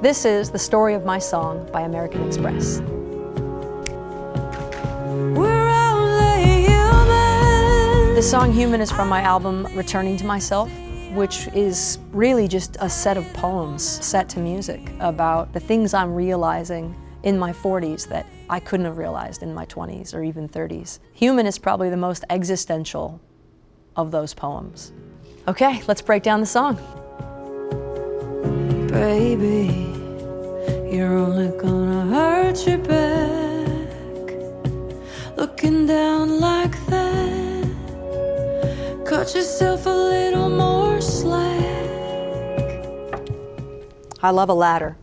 This is The Story of My Song by American Express. This song, Human, is from my album Returning to Myself, which is really just a set of poems set to music about the things I'm realizing in my 40s that I couldn't have realized in my 20s or even 30s. Human is probably the most existential of those poems. Okay, let's break down the song. Baby, you're only gonna hurt your back, looking down like that. Cut yourself a little more slack. I love a ladder.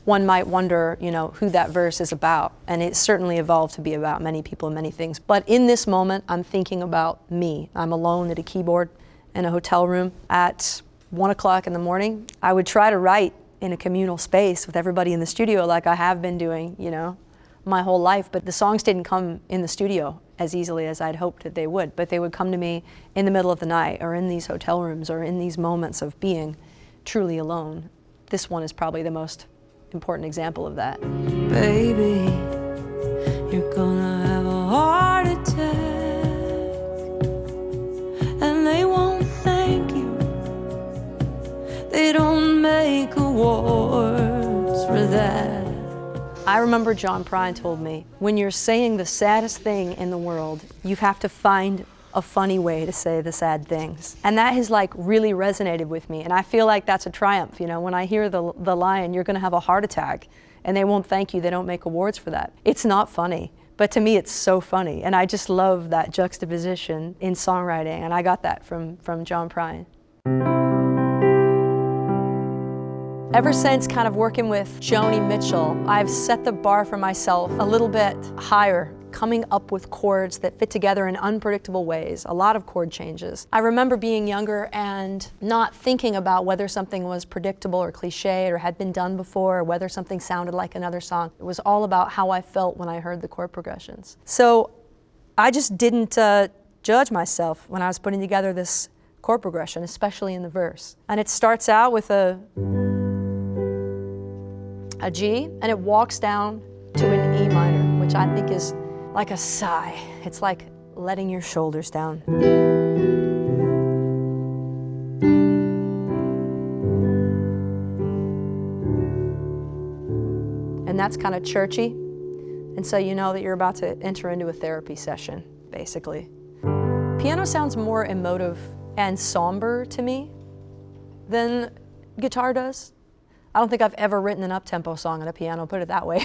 One might wonder, who that verse is about, and it certainly evolved to be about many people and many things. But in this moment, I'm thinking about me. I'm alone at a keyboard in a hotel room at 1 o'clock in the morning. I would try to write in a communal space with everybody in the studio like I have been doing, my whole life, but the songs didn't come in the studio as easily as I'd hoped that they would, but they would come to me in the middle of the night or in these hotel rooms or in these moments of being truly alone. This one is probably the most important example of that. Baby, you're gonna have a heart attack, and they won't thank you. They don't make awards for that. I remember John Prine told me, when you're saying the saddest thing in the world, you have to find a funny way to say the sad things. And that has really resonated with me. And I feel like that's a triumph. When I hear the line, you're gonna have a heart attack, and they won't thank you, they don't make awards for that. It's not funny, but to me it's so funny. And I just love that juxtaposition in songwriting, and I got that from John Prine. Ever since kind of working with Joni Mitchell, I've set the bar for myself a little bit higher, coming up with chords that fit together in unpredictable ways, a lot of chord changes. I remember being younger and not thinking about whether something was predictable or cliched or had been done before, or whether something sounded like another song. It was all about how I felt when I heard the chord progressions. So I just didn't judge myself when I was putting together this chord progression, especially in the verse. And it starts out with a G, and it walks down to an E minor, which I think is like a sigh. It's like letting your shoulders down. And that's kind of churchy, and so you know that you're about to enter into a therapy session, basically. Piano sounds more emotive and somber to me than guitar does. I don't think I've ever written an up-tempo song on a piano, put it that way.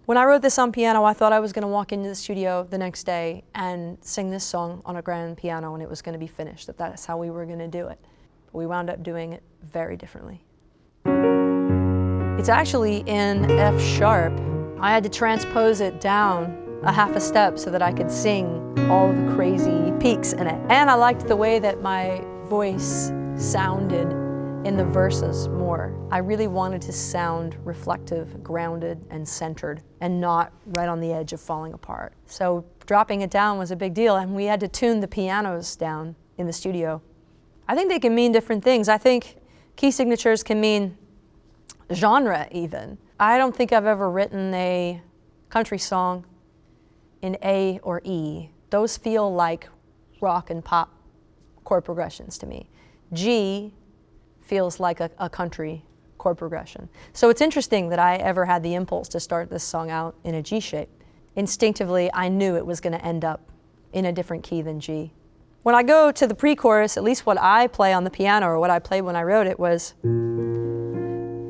When I wrote this on piano, I thought I was going to walk into the studio the next day and sing this song on a grand piano, and it was going to be finished, that's how we were going to do it. But we wound up doing it very differently. It's actually in F sharp. I had to transpose it down a half a step so that I could sing all the crazy peaks in it. And I liked the way that my voice sounded in the verses more. I really wanted to sound reflective, grounded, and centered, and not right on the edge of falling apart. So dropping it down was a big deal, and we had to tune the pianos down in the studio. I think they can mean different things. I think key signatures can mean genre even. I don't think I've ever written a country song in A or E. Those feel like rock and pop chord progressions to me. G feels like a country chord progression. So it's interesting that I ever had the impulse to start this song out in a G shape. Instinctively, I knew it was going to end up in a different key than G. When I go to the pre-chorus, at least what I play on the piano, or what I played when I wrote it, was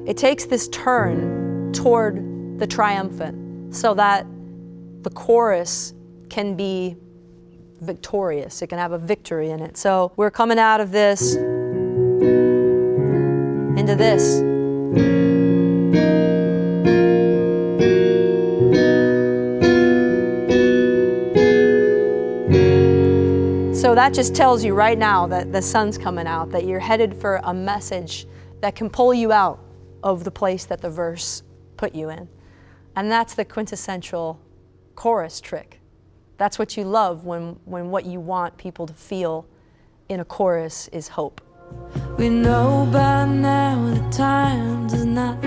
it takes this turn toward the triumphant so that the chorus can be victorious. It can have a victory in it. So we're coming out of this into this. So that just tells you right now that the sun's coming out, that you're headed for a message that can pull you out of the place that the verse put you in. And that's the quintessential chorus trick. That's what you love when what you want people to feel in a chorus is hope. We know by now the time does not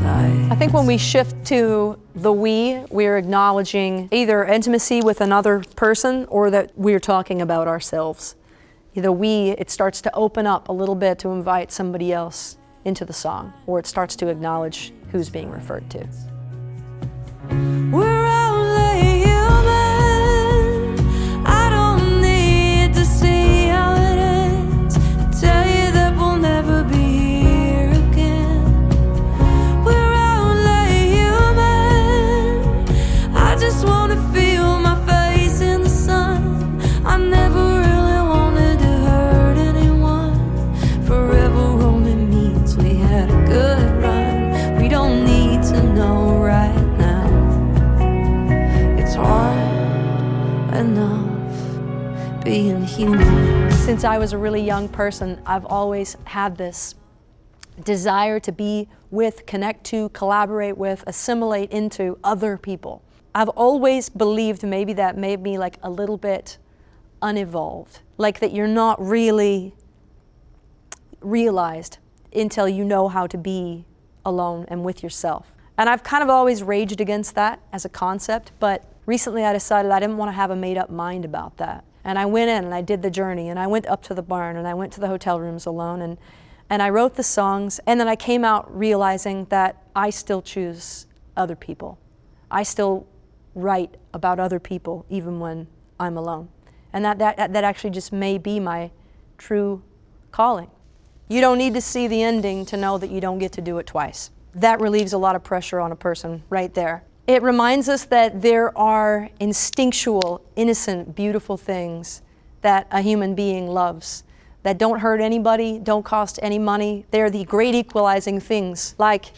tight. I think when we shift to the we, we're acknowledging either intimacy with another person or that we're talking about ourselves. The we, it starts to open up a little bit to invite somebody else into the song, or it starts to acknowledge who's being referred to. We're only human. I don't need to see how it ends. Tell you that we'll never be here again. We're only human. I just wanna feel my face in the sun. I never really wanted to hurt anyone. Forever only means we had a good run. We don't need to know right now. It's hard enough being human. Since I was a really young person, I've always had this desire to be with, connect to, collaborate with, assimilate into other people. I've always believed maybe that made me like a little bit unevolved, like that you're not really realized until you know how to be alone and with yourself. And I've kind of always raged against that as a concept, but recently I decided I didn't want to have a made-up mind about that. And I went in and I did the journey, and I went up to the barn, and I went to the hotel rooms alone, and I wrote the songs, and then I came out realizing that I still choose other people. I still write about other people even when I'm alone. And that actually just may be my true calling. You don't need to see the ending to know that you don't get to do it twice. That relieves a lot of pressure on a person right there. It reminds us that there are instinctual, innocent, beautiful things that a human being loves, that don't hurt anybody, don't cost any money. They're the great equalizing things, like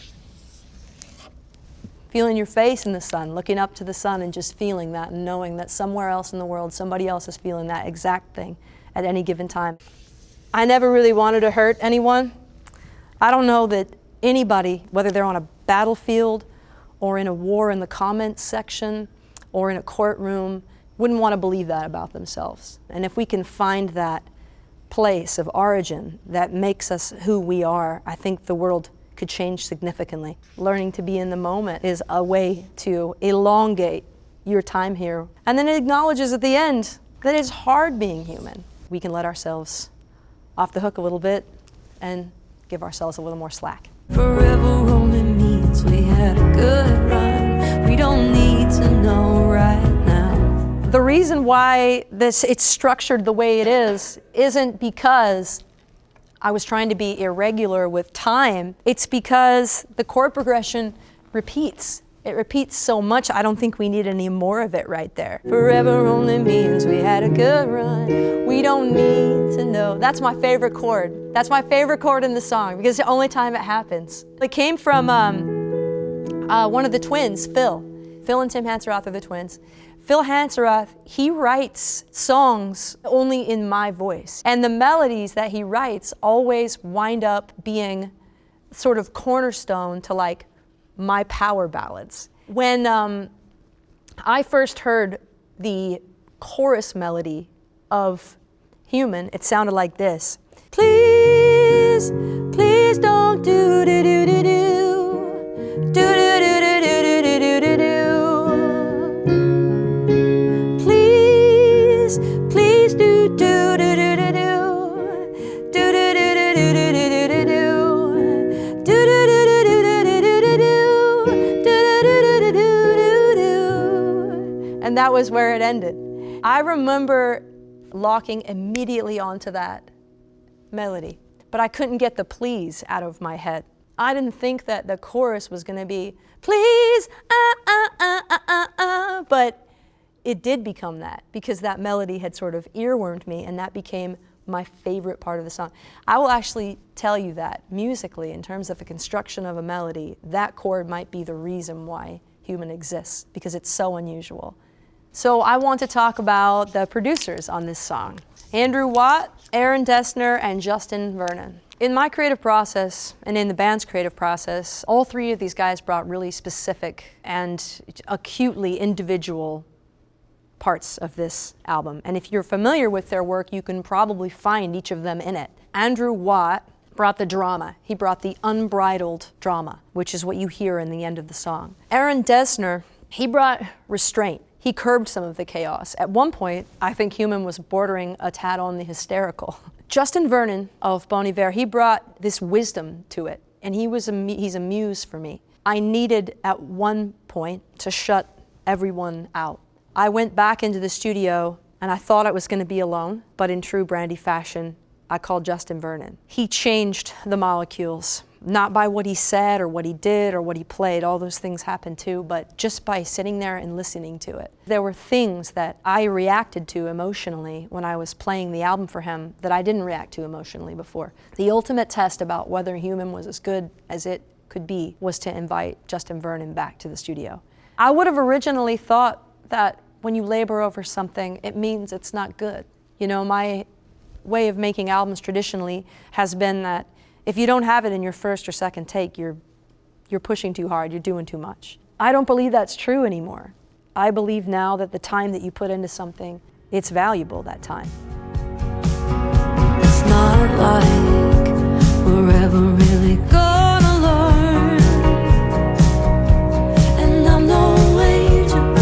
feeling your face in the sun, looking up to the sun and just feeling that and knowing that somewhere else in the world, somebody else is feeling that exact thing at any given time. I never really wanted to hurt anyone. I don't know that anybody, whether they're on a battlefield or in a war in the comments section or in a courtroom, wouldn't want to believe that about themselves. And if we can find that place of origin that makes us who we are, I think the world could change significantly. Learning to be in the moment is a way to elongate your time here. And then it acknowledges at the end that it's hard being human. We can let ourselves off the hook a little bit and give ourselves a little more slack. Forever only means we had a good run. We don't need to know right now. The reason why it's structured the way it is isn't because I was trying to be irregular with time. It's because the chord progression repeats. It repeats so much, I don't think we need any more of it right there. Forever only means we had a good run. We don't need to know. That's my favorite chord. That's my favorite chord in the song because it's the only time it happens. It came from one of the twins, Phil. Phil and Tim Hanserath are the twins. Phil Hanserath, he writes songs only in my voice. And the melodies that he writes always wind up being sort of cornerstone to like my power ballads. When I first heard the chorus melody of Human, it sounded like this. Please, please don't do do do do do do do do do do do do do. Please, please do do do do do do do do do do do do do do do do. And that was where it ended. I remember locking immediately onto that melody, but I couldn't get the please out of my head. I didn't think that the chorus was going to be please, but it did become that because that melody had sort of earwormed me, and that became my favorite part of the song. I will actually tell you that musically, in terms of the construction of a melody, that chord might be the reason why Human exists, because it's so unusual. So I want to talk about the producers on this song. Andrew Watt, Aaron Dessner, and Justin Vernon. In my creative process, and in the band's creative process, all three of these guys brought really specific and acutely individual parts of this album. And if you're familiar with their work, you can probably find each of them in it. Andrew Watt brought the drama. He brought the unbridled drama, which is what you hear in the end of the song. Aaron Dessner, he brought restraint. He curbed some of the chaos. At one point, I think Human was bordering a tad on the hysterical. Justin Vernon of Bon Iver, he brought this wisdom to it, and he's a muse for me. I needed at one point to shut everyone out. I went back into the studio and I thought I was going to be alone, but in true Brandi fashion, I called Justin Vernon. He changed the molecules, not by what he said or what he did or what he played, all those things happened too, but just by sitting there and listening to it. There were things that I reacted to emotionally when I was playing the album for him that I didn't react to emotionally before. The ultimate test about whether Human was as good as it could be was to invite Justin Vernon back to the studio. I would have originally thought that when you labor over something, it means it's not good. You know, my way of making albums traditionally has been that if you don't have it in your first or second take, you're pushing too hard, you're doing too much. I don't believe that's true anymore. I believe now that the time that you put into something, it's valuable, that time. It's not like we're ever really gonna learn, and I'm no agent.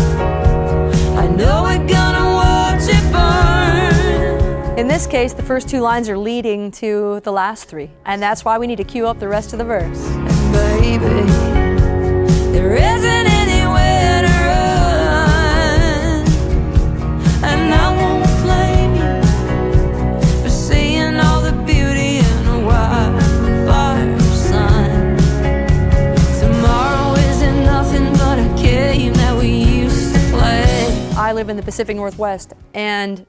I know we're gonna watch it burn. In this case, the first two lines are leading to the last three, and that's why we need to cue up the rest of the verse. And baby, there isn't anywhere to run, and I won't blame you for seeing all the beauty in a wildfire sun. Tomorrow isn't nothing but a game that we used to play. I live in the Pacific Northwest, and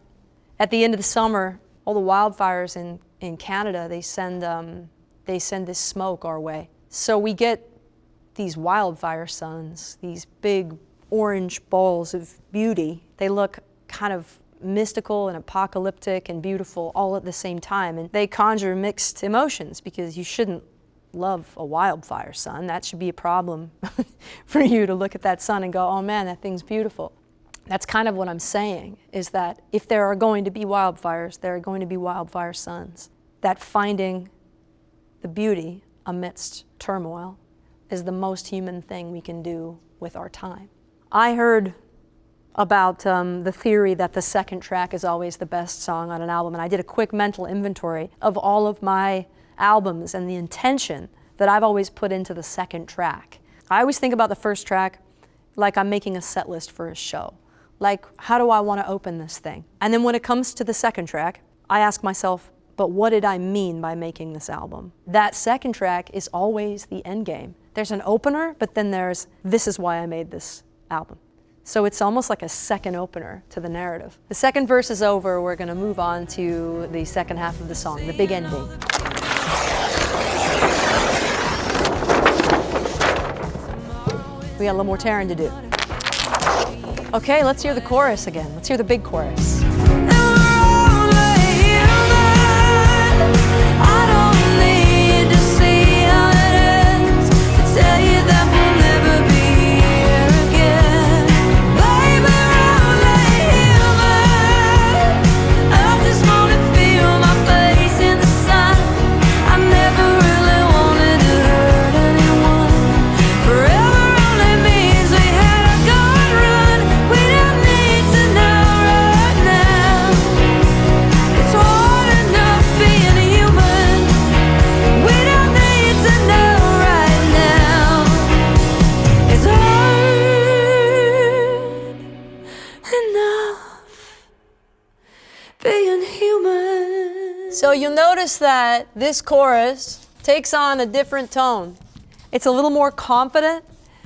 at the end of the summer, all the wildfires in Canada, they send this smoke our way. So we get these wildfire suns, these big orange balls of beauty. They look kind of mystical and apocalyptic and beautiful all at the same time. And they conjure mixed emotions because you shouldn't love a wildfire sun. That should be a problem for you to look at that sun and go, oh man, that thing's beautiful. That's kind of what I'm saying, is that if there are going to be wildfires, there are going to be wildfire suns. That finding the beauty amidst turmoil is the most human thing we can do with our time. I heard about the theory that the second track is always the best song on an album, and I did a quick mental inventory of all of my albums and the intention that I've always put into the second track. I always think about the first track like I'm making a set list for a show. Like, how do I want to open this thing? And then when it comes to the second track, I ask myself, but what did I mean by making this album? That second track is always the end game. There's an opener, but then there's, this is why I made this album. So it's almost like a second opener to the narrative. The second verse is over, we're gonna move on to the second half of the song, the big ending. We got a little more tearing to do. Okay, let's hear the chorus again. Let's hear the big chorus. So you'll notice that this chorus takes on a different tone. It's a little more confident,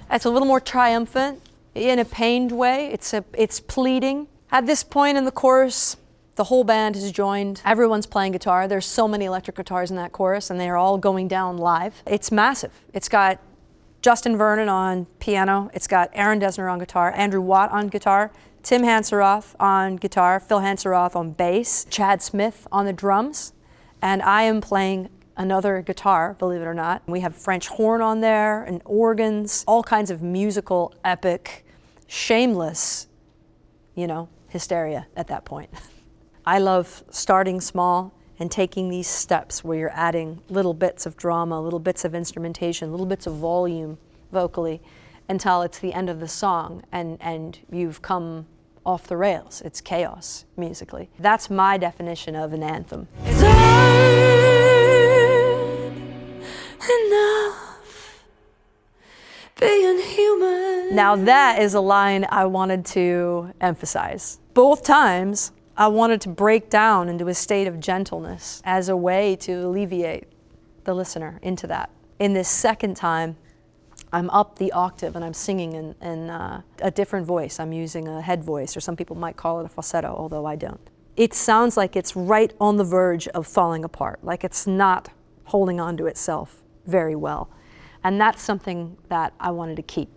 it's a little more triumphant in a pained way. It's pleading. At this point in the chorus, the whole band has joined. Everyone's playing guitar. There's so many electric guitars in that chorus, and they're all going down live. It's massive. It's got Justin Vernon on piano. It's got Aaron Dessner on guitar, Andrew Watt on guitar, Tim Hanseroth on guitar, Phil Hanseroth on bass, Chad Smith on the drums, and I am playing another guitar, believe it or not. We have French horn on there and organs, all kinds of musical, epic, shameless, hysteria at that point. I love starting small and taking these steps where you're adding little bits of drama, little bits of instrumentation, little bits of volume vocally until it's the end of the song and you've come off the rails. It's chaos musically. That's my definition of an anthem. It's hard enough being human. Now that is a line I wanted to emphasize. Both times I wanted to break down into a state of gentleness as a way to alleviate the listener into that. In this second time, I'm up the octave and I'm singing in a different voice. I'm using a head voice, or some people might call it a falsetto, although I don't. It sounds like it's right on the verge of falling apart, like it's not holding on to itself very well. And that's something that I wanted to keep,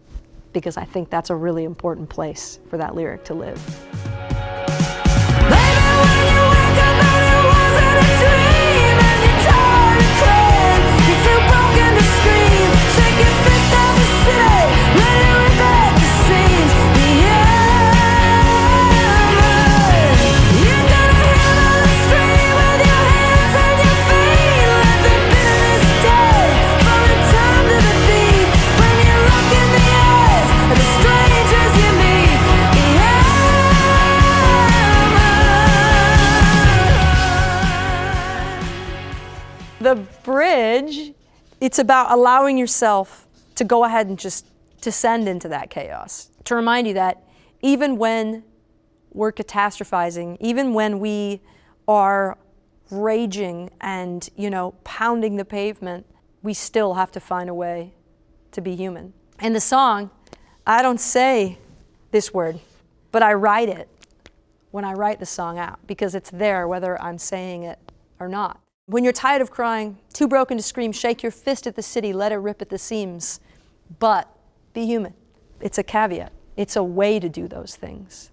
because I think that's a really important place for that lyric to live. The bridge, it's about allowing yourself to go ahead and just descend into that chaos. To remind you that even when we're catastrophizing, even when we are raging and, pounding the pavement, we still have to find a way to be human. In the song, I don't say this word, but I write it when I write the song out, because it's there whether I'm saying it or not. When you're tired of crying, too broken to scream, shake your fist at the city, let it rip at the seams, but be human. It's a caveat. It's a way to do those things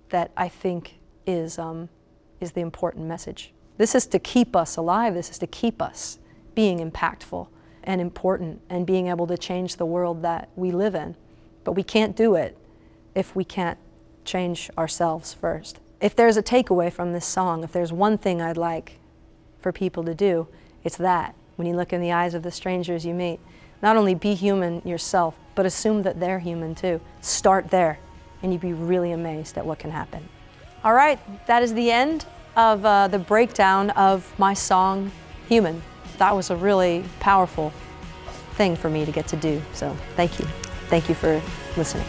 that I think is the important message. This is to keep us alive. This is to keep us being impactful and important and being able to change the world that we live in. But we can't do it if we can't change ourselves first. If there's a takeaway from this song, if there's one thing I'd like for people to do, it's that. When you look in the eyes of the strangers you meet, not only be human yourself, but assume that they're human too. Start there, and you'd be really amazed at what can happen. All right, that is the end of the breakdown of my song, Human. That was a really powerful thing for me to get to do, so thank you. Thank you for listening.